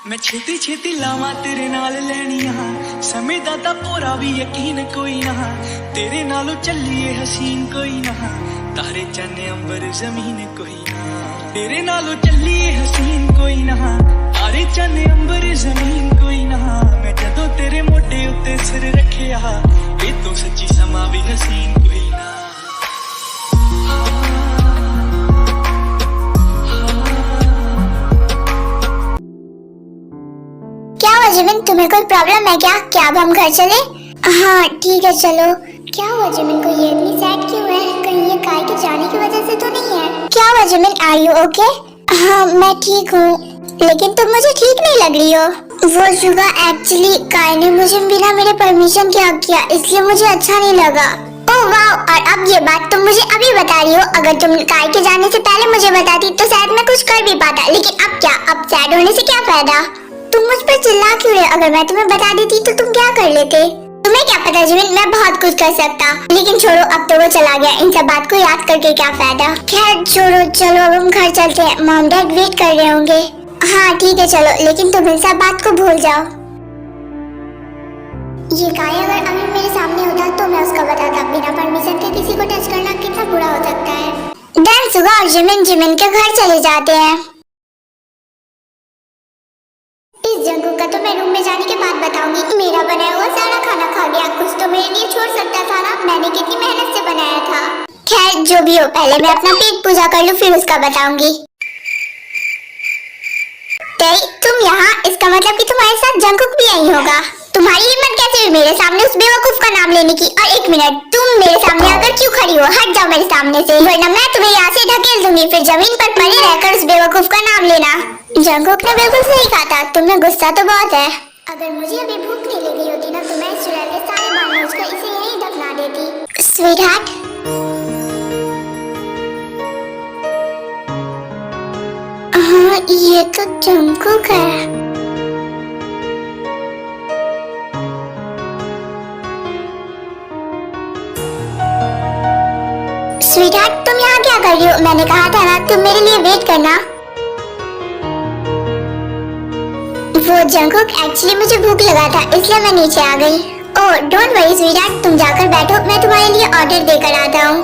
मैं छेती छेती लावा तेरे नाल लैनिया समय दा तां पूरा भी यकीन कोई ना तेरे नालों चलिए हसीन कोई ना तारे चन्ने अंबर जमीन कोई ना तेरे नालों चलिए हसीन कोई ना तारे चन्ने अंबर जमीन कोई ना मैं जदों तेरे मोटे उत्ते सिर रखिया ये तो सच्ची समा भी हसीन कोई ना। जिमिन तुम्हें कोई प्रॉब्लम है क्या? क्या अब हम घर चले? हाँ ठीक है चलो। क्या हुआ जिमिन को ये इतनी सैड क्यों है? कहीं ये काय के जाने की वजह से तो नहीं है? क्या हुआ जिमिन, आर यू ओके? हाँ मैं ठीक हूँ, लेकिन तुम मुझे ठीक नहीं लग रही हो। वो जुगा एक्चुअली काय ने मुझे बिना मेरे परमिशन के हक किया, इसलिए मुझे अच्छा नहीं लगा। ओह वाह, और अब ये बात तुम मुझे अभी बता रही हो? अगर तुम काय के जाने से पहले मुझे बताती तो शायद मैं कुछ कर भी पाता, लेकिन अब क्या? अब सैड होने से क्या फायदा? तुम मुझ पर चिल्ला क्यों रहे? अगर मैं तुम्हें बता देती तो तुम क्या कर लेते? तुम्हें क्या पता जिमिन, मैं बहुत कुछ कर सकता, लेकिन छोड़ो अब तो वो चला गया, इन सब बात को याद करके क्या फायदा। खैर छोड़ो, चलो अब हम घर चलते हैं, मॉम डैड वेट कर रहे होंगे। हाँ ठीक है चलो, लेकिन तुम इन सब बात को भूल जाओ। ये काय अगर अभी मेरे सामने होता तो मैं उसको बताता बिना परमिशन के किसी को टच करना कितना बुरा हो सकता है। डैन सुगा और जिमिन के घर चले जाते हैं। इस जंगू का तो मैं रूम में जाने के बाद बताऊंगी। मेरा बनाया हुआ सारा खाना खा गया, कुछ तो मेरे लिए छोड़ सकता था ना, मैंने कितनी मेहनत से बनाया था। खैर जो भी हो, पहले मैं अपना पेट पूजा कर लूं फिर उसका बताऊंगी। तुम यहाँ, इसका मतलब कि तुम्हारे साथ जंगुक भी आई होगा। तुम्हारी हिम्मत कैसे हुई मेरे सामने उस बेवकूफ का नाम लेने की? और एक मिनट, तुम मेरे सामने आकर क्यों खड़ी हो? हट जाओ मेरे सामने से, वरना मैं तुम्हें यहाँ से धकेल दूंगी, फिर जमीन पर पड़े रहकर उस बेवकूफ का नाम लेना। जंगुक ने बिल्कुल सही कहा था, तुम्हें गुस्सा तो बहुत है। अगर मुझे अभी भूख नहीं लगी होती ना तो मैं इस चुड़ैल के सारे बाल नोचकर इसे यहीं दफना देती। स्वीटहार्ट, हाँ ये तो जंगुक है। स्वीटहार्ट तुम यहाँ क्या कर रही हो? मैंने कहा था ना तुम मेरे लिए वेट करना। वो जंगुक, एक्चुअली मुझे भूख लगा था इसलिए मैं नीचे आ गई। ओह डोंट वरी स्वीटहार्ट, तुम जाकर बैठो, मैं तुम्हारे लिए ऑर्डर देकर आता हूँ।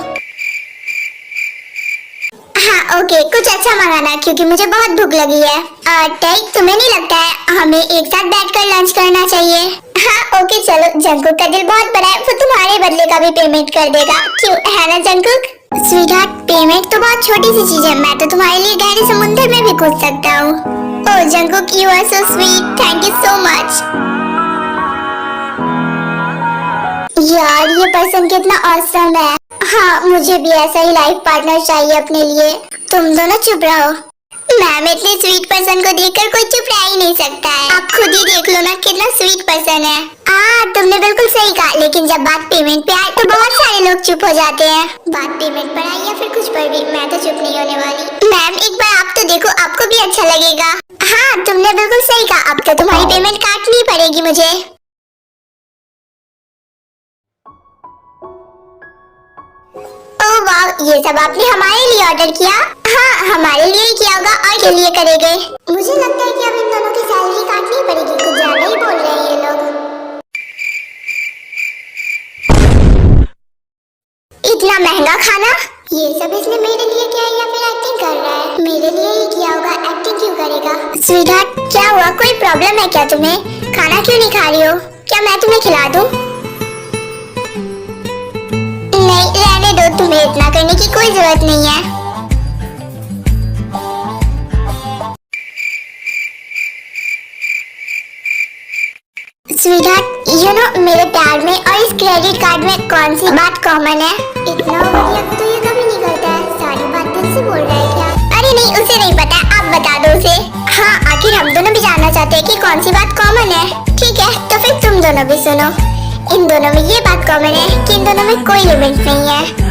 हाँ ओके, कुछ अच्छा मंगाना क्योंकि मुझे बहुत भूख लगी है। टेक, तुम्हें नहीं लगता है हमें एक साथ बैठकर लंच करना चाहिए? हाँ ओके चलो, जंगुक का दिल बहुत बड़ा है, वो तुम्हारे बदले का भी पेमेंट कर देगा, क्यों है ना जंगुक? स्वीटहार्ट पेमेंट तो बहुत छोटी सी चीज है, मैं तो तुम्हारे लिए गहरे समुद्र में भी कूद सकता हूँ। Oh Jungkook, you are so sweet, thank you so much. यार ये पर्सन कितना ऑसम है। हाँ मुझे भी ऐसा ही लाइफ पार्टनर चाहिए अपने लिए। तुम दोनों चुप रहो, मैम इतने स्वीट पर्सन को देखकर कोई चुप रह ही नहीं सकता है। आप खुद ही देख लो ना कितना स्वीट पर्सन है। तुमने बिल्कुल सही कहा, लेकिन जब बात पेमेंट पे आए तो बहुत सारे लोग चुप हो जाते हैं। बात पेमेंट पर आई या फिर कुछ पर भी, मैं तो चुप नहीं होने वाली। मैम एक बार आप तो देखो, आपको भी अच्छा लगेगा। हाँ तुमने बिल्कुल सही कहा, अब तो तुम्हारी पेमेंट काटनी पड़ेगी मुझे। ओह वाह, ये सब आपने हमारे लिए ऑर्डर किया? हाँ हमारे लिए ही किया होगा, और के लिए करेंगे। मुझे लगता है कि अब इन दोनों की सैलरी काटनी पड़ेगी, कुछ ज्यादा ही बोल रहे हैं ये लोग। इतना महंगा खाना, ये सब इसने मेरे लिए किया या फिर एक्टिंग कर रहा है? मेरे लिए ही किया होगा, एक्टिंग क्यों करेगा? स्वीटहार्ट क्या हुआ, कोई प्रॉब्लम है क्या तुम्हें? खाना क्यों नहीं खा रही हो? क्या मैं तुम्हें खिला दूं? नहीं रहने दो, तुम्हें इतना करने की कोई जरूरत नहीं है। स्वीटहार्ट यू नो, मेरे प्यार में और इस क्रेडिट कार्ड में कौन सी बात कॉमन है? इतना बढ़िया तो ये कभी नहीं करता है, सारी बात दिल से बोल रहा है क्या? अरे नहीं उसे नहीं पता, आप बता दो उसे। हाँ आखिर हम दोनों भी जानना चाहते हैं कि कौन सी बात कॉमन है। ठीक है तो फिर तुम दोनों भी सुनो, इन दोनों में ये बात कॉमन है कि इन दोनों में कोई लिमिट नहीं है।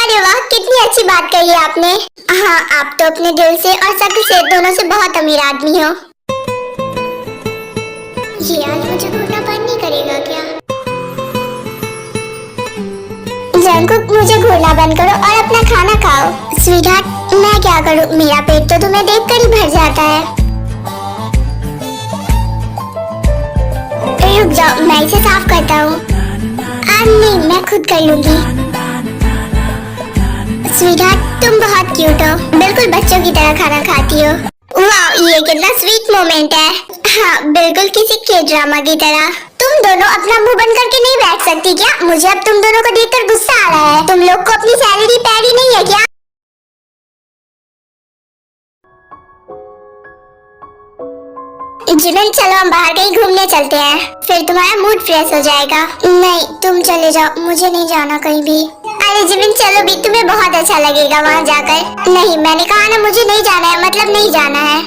अरे वाह कितनी अच्छी बात कही है आपने। हाँ आप तो अपने दिल से और शक्ल से दोनों से बहुत अमीर आदमी हो। ये आज मुझे घूरना बंद नहीं करेगा क्या? जंगकुक मुझे घूरना बंद करो और अपना खाना खाओ। स्वीटहार्ट मैं क्या करूँ, मेरा पेट तो तुम्हें देखकर ही भर जाता है। रुक जाओ, मैं इसे साफ करता हूँ। नहीं, मैं खुद कर लूंगी। स्वीटहार्ट तुम बहुत क्यूट हो, बिल्कुल बच्चों की तरह खाना खाती हो। वाह, ये कितना स्वीट मोमेंट है। हाँ, बिल्कुल किसी के ड्रामा की तरह। तुम दोनों अपना मुंह बंद करके नहीं बैठ सकती क्या? मुझे अब तुम दोनों को देखकर गुस्सा आ रहा है। तुम लोग को अपनी सैलरी पैरी नहीं है क्या? जिमिन चलो हम बाहर कहीं घूमने चलते हैं, फिर तुम्हारा मूड फ्रेश हो जाएगा। नहीं, तुम चले जाओ, मुझे नहीं जाना कहीं भी। अरे जिमिन चलो भी, तुम्हें बहुत अच्छा लगेगा वहाँ जाकर। नहीं, मैंने कहा ना मुझे नहीं जाना है, मतलब नहीं जाना है।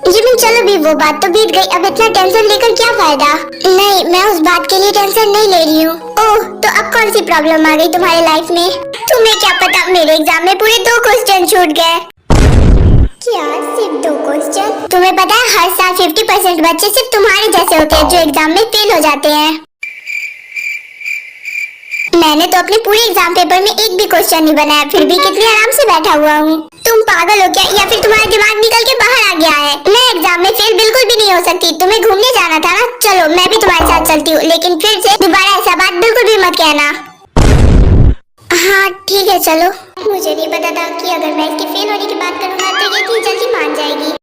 जिमिन चलो भी, वो बात तो बीत गई, अब इतना टेंशन लेकर क्या फायदा। नहीं, मैं उस बात के लिए टेंशन नहीं ले रही हूँ। ओह, तो अब कौन सी प्रॉब्लम आ गई तुम्हारे लाइफ में? तुम्हें क्या पता, मेरे एग्जाम में पूरे 2 क्वेश्चन छूट गए। क्या सिर्फ 2 क्वेश्चन? तुम्हें पता है हर साल 50% बच्चे सिर्फ तुम्हारे जैसे होते हैं जो एग्जाम में फेल हो जाते हैं। मैंने तो अपने पूरे एग्जाम पेपर में एक भी क्वेश्चन नहीं बनाया, फिर भी कितनी आराम से बैठा हुआ हूँ। तुम पागल हो क्या, या फिर तुम्हारा दिमाग निकल के बाहर आ गया है? मैं एग्जाम में फेल बिल्कुल भी नहीं हो सकती। तुम्हें घूमने जाना था ना, चलो मैं भी तुम्हारे साथ चलती हूँ, लेकिन फिर से दोबारा ऐसा बात बिल्कुल भी मत कहना। हाँ ठीक है चलो। मुझे नहीं पता था कि अगर मैं इसके फेल होने की बात करूँगा तो ये इतनी जल्दी मान जाएगी।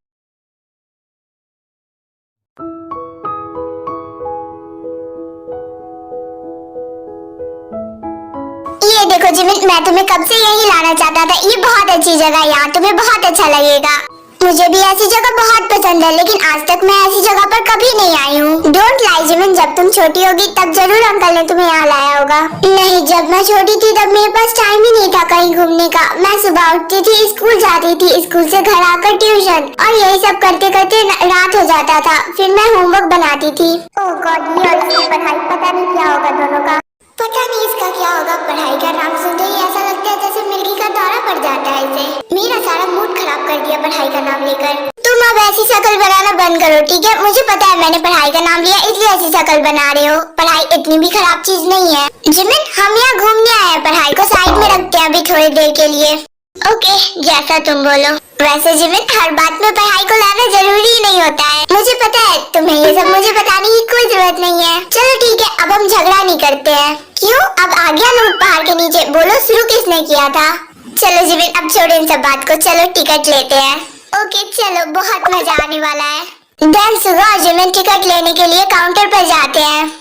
ये देखो जिमिन, मैं तुम्हें कब से यही लाना चाहता था। ये बहुत अच्छी जगह है, यहाँ तुम्हें बहुत अच्छा लगेगा। मुझे भी ऐसी जगह बहुत पसंद है, लेकिन आज तक मैं ऐसी जगह पर कभी नहीं आई हूँ। डोंट लाई जिमिन, जब तुम छोटी होगी तब जरूर अंकल ने तुम्हें यहाँ लाया होगा। नहीं, जब मैं छोटी थी तब मेरे पास टाइम ही नहीं था कहीं घूमने का। मैं सुबह उठती थी, स्कूल जाती थी, स्कूल से घर आकर ट्यूशन, और यही सब करते करते रात हो जाता था। फिर मैं होमवर्क बनाती थी। ओह गॉड, ये और इसकी पढ़ाई, पता नहीं क्या होगा दोनों का। पता नहीं इसका क्या होगा। पढ़ाई का नाम सुनते ही ऐसा लगता है जैसे मिर्गी का दौरा पड़ जाता है इसे। मेरा सारा मूड खराब कर दिया पढ़ाई का नाम लेकर। तुम अब ऐसी शक्ल बनाना बंद करो, ठीक है? मुझे पता है मैंने पढ़ाई का नाम लिया इसलिए ऐसी शक्ल बना रहे हो। पढ़ाई इतनी भी खराब चीज नहीं है। जिमिन, हम यहाँ घूमने आए हैं, पढ़ाई को साइड में रखते हैं अभी थोड़ी देर के लिए। ओके, जैसा तुम बोलो। वैसे जिमिन, हर बात में पढ़ाई को लाना जरूरी नहीं होता है। मुझे पता है, तुम्हें ये सब मुझे बताने की कोई जरूरत नहीं है। चलो ठीक है, अब हम झगड़ा नहीं करते हैं। क्यों? अब आ गया नोट पहाड़ के नीचे, बोलो शुरू किसने किया था? चलो जिमिन, अब छोड़ो इन सब बात को, चलो टिकट लेते हैं। ओके चलो, बहुत मजा आने वाला है। देन सुबह जिमिन टिकट लेने के लिए काउंटर पर जाते हैं।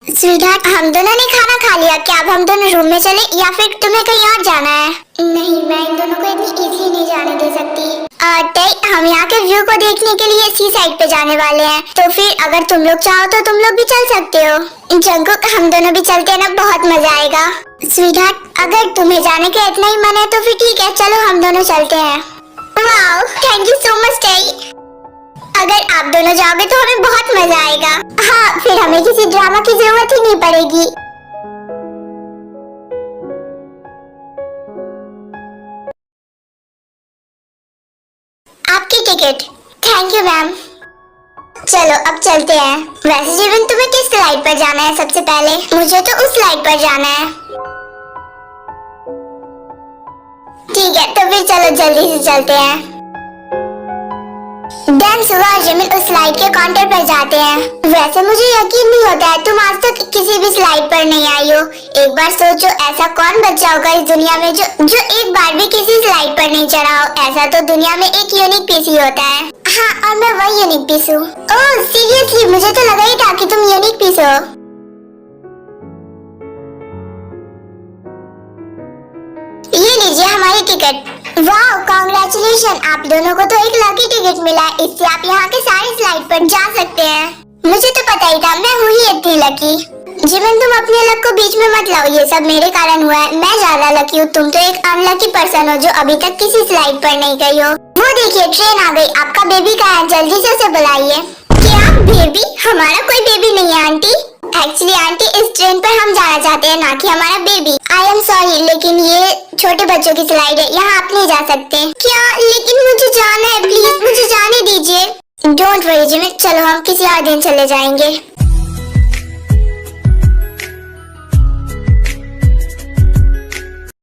स्वीटहार्ट, हम दोनों ने खाना खा लिया, क्या अब हम दोनों रूम में चले या फिर तुम्हें कहीं और जाना है? नहीं, मैं इन दोनों को इतनी इजीली नहीं जाने दे सकती। हम यहाँ के व्यू को देखने के लिए सी साइड पे जाने वाले हैं, तो फिर अगर तुम लोग चाहो तो तुम लोग भी चल सकते हो। जंगकुक, हम दोनों भी चलते हैं ना, बहुत मजा आएगा। स्वीटहार्ट, अगर तुम्हें जाने का इतना ही मन है तो फिर ठीक है, चलो हम दोनों चलते हैं। Wow, thank you so much टेई। अगर आप दोनों जाओगे तो हमें बहुत मजा आएगा। हाँ, फिर हमें किसी ड्रामा की जरूरत ही नहीं पड़ेगी। आपकी टिकट। Thank you ma'am. चलो अब चलते हैं। वैसे जीवन, तुम्हें किस स्लाइड पर जाना है सबसे पहले? मुझे तो उस स्लाइड पर जाना है। ठीक है, तो फिर चलो जल्दी से चलते हैं। देन सुबह जिमिन उस स्लाइड के काउंटर पर जाते हैं। वैसे मुझे यकीन नहीं होता है तुम आज तक किसी भी स्लाइड पर नहीं आई हो। एक बार सोचो, ऐसा कौन बच्चा होगा इस दुनिया में जो एक बार भी किसी स्लाइड पर नहीं चढ़ा हो। ऐसा तो दुनिया में एक यूनिक पीस ही होता है। हाँ, और मैं वही यूनिक पीस हूँ। ओह सीरियसली, मुझे तो लगा ही था कि तुम यूनिक पीस हो। ये लीजिए हमारी टिकट। वाह, कांग्रेचुलेशन, आप दोनों को तो एक लकी टिकट मिला है। इससे आप यहाँ के सारे स्लाइड पर जा सकते हैं। मुझे तो पता ही था, मैं हूँ ही इतनी लकी। जिमिन, तुम अपने लक को बीच में मत लाओ, ये सब मेरे कारण हुआ है। मैं ज्यादा लकी हूँ, तुम तो एक अनलकी पर्सन हो जो अभी तक किसी स्लाइड पर नहीं गई हो। वो देखिए, ट्रेन आ गई। आपका बेबी कहाँ है? जल्दी से उसे बुलाइए। क्या बेबी? हमारा कोई बेबी नहीं है आंटी। एक्चुअली आंटी, इस ट्रेन पर हम जाना चाहते हैं, ना कि हमारा बेबी। आई एम सॉरी, लेकिन ये छोटे बच्चों की स्लाइड है, यहाँ आप नहीं जा सकते। क्या? लेकिन मुझे जाना है, प्लीज मुझे जाने दीजिए। डोंट वरी जिमिन, चलो हम किसी और दिन चले जाएंगे।